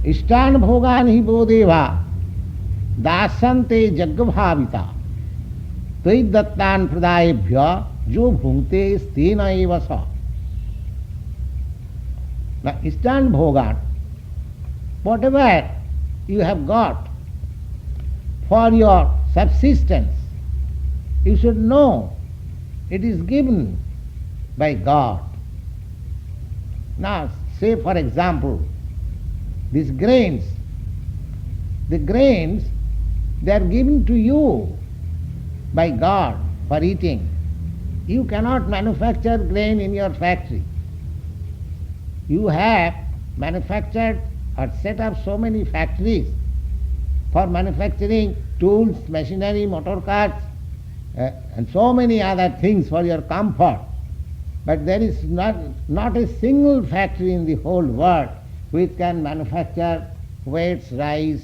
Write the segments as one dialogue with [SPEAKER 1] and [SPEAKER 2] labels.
[SPEAKER 1] iṣṭān bhogān hi vo devā dāsyante yajña-bhāvitāḥ tair dattān apradāyaibhyo jo bhuṅkte stena eva sa. Now, iṣṭān bhogān, whatever you have got for your subsistence, you should know it is given by God. Now, say for example, these grains, the grains, they are given to you by God for eating. You cannot manufacture grain in your factory. You have manufactured or set up so many factories for manufacturing tools, machinery, motor cars, and so many other things for your comfort. But there is not a single factory in the whole world which can manufacture wheats, rice,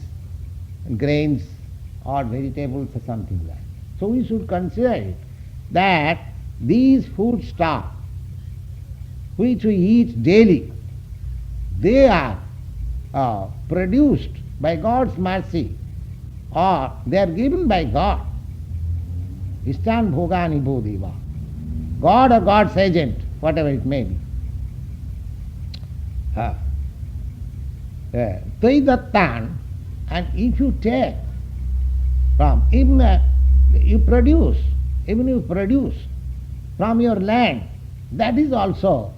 [SPEAKER 1] grains, or vegetables or something like that. So we should consider it that these foodstuffs which we eat daily, they are produced by God's mercy, or they are given by God. iṣṭān bhogān hi vo devā. God or God's agent, whatever it may be. Tair dattān, and if you take from, even you produce from your land, that is also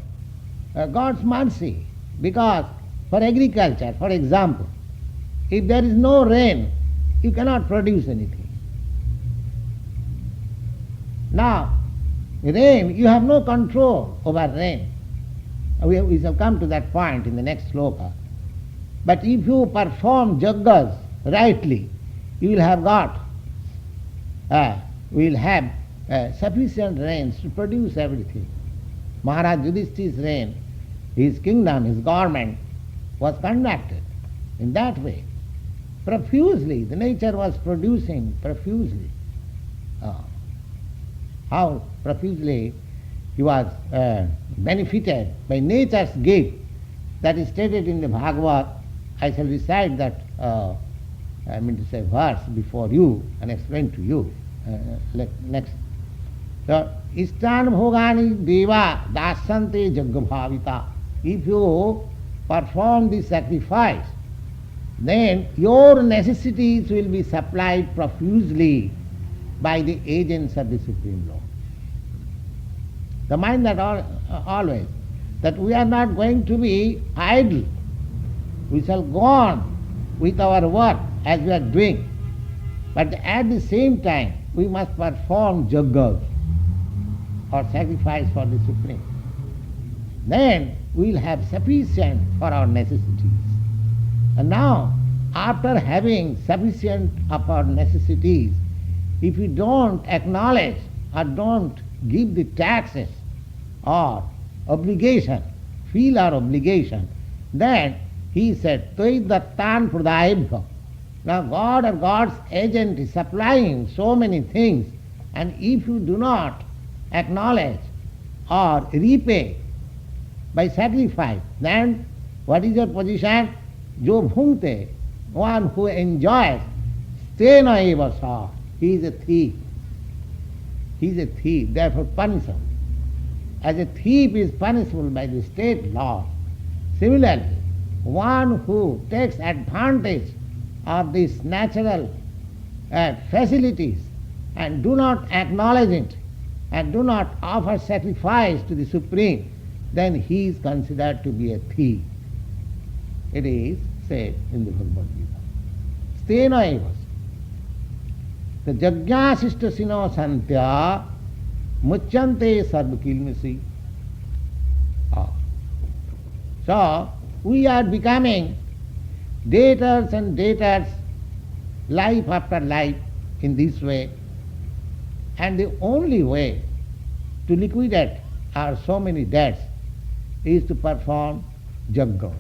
[SPEAKER 1] God's mercy. Because for agriculture, for example, if there is no rain, you cannot produce anything. Now, rain, you have no control over rain. We shall come to that point in the next sloka. But if you perform yajnas rightly, you will have sufficient rains to produce everything. Maharaj Yudhishthir's reign, his kingdom, his government was conducted in that way. Profusely, the nature was producing profusely. How profusely he was benefited by nature's gift, that is stated in the Bhagavad. I shall recite that verse before you and explain to you next. So, iṣṭān bhogān devā dāsyante yajña-bhāvitāḥ. If you perform this sacrifice, then your necessities will be supplied profusely by the agents of the Supreme Lord. Remind that always, that we are not going to be idle. We shall go on with our work as we are doing. But at the same time, we must perform yajnas or sacrifice for the Supreme. Then we will have sufficient for our necessities. And now, after having sufficient of our necessities, if we don't acknowledge or don't give the taxes or obligation, feel our obligation, then he said, tair dattān apradāyaibhyo. Now God or God's agent is supplying so many things, and if you do not acknowledge or repay by sacrifice, then what is your position? Jo bhuṅkte, one who enjoys, stena eva sa. He is a thief. He is a thief, therefore punishable. As a thief is punishable by the state law, similarly, one who takes advantage of these natural facilities and do not acknowledge it and do not offer sacrifice to the Supreme, then he is considered to be a thief. It is said in the Bhagavad Gita. Stena eva. The yajñā-sino santya muchyante sarvakilmasi. So, we are becoming debtors and debtors life after life in this way. And the only way to liquidate our so many debts is to perform yajna.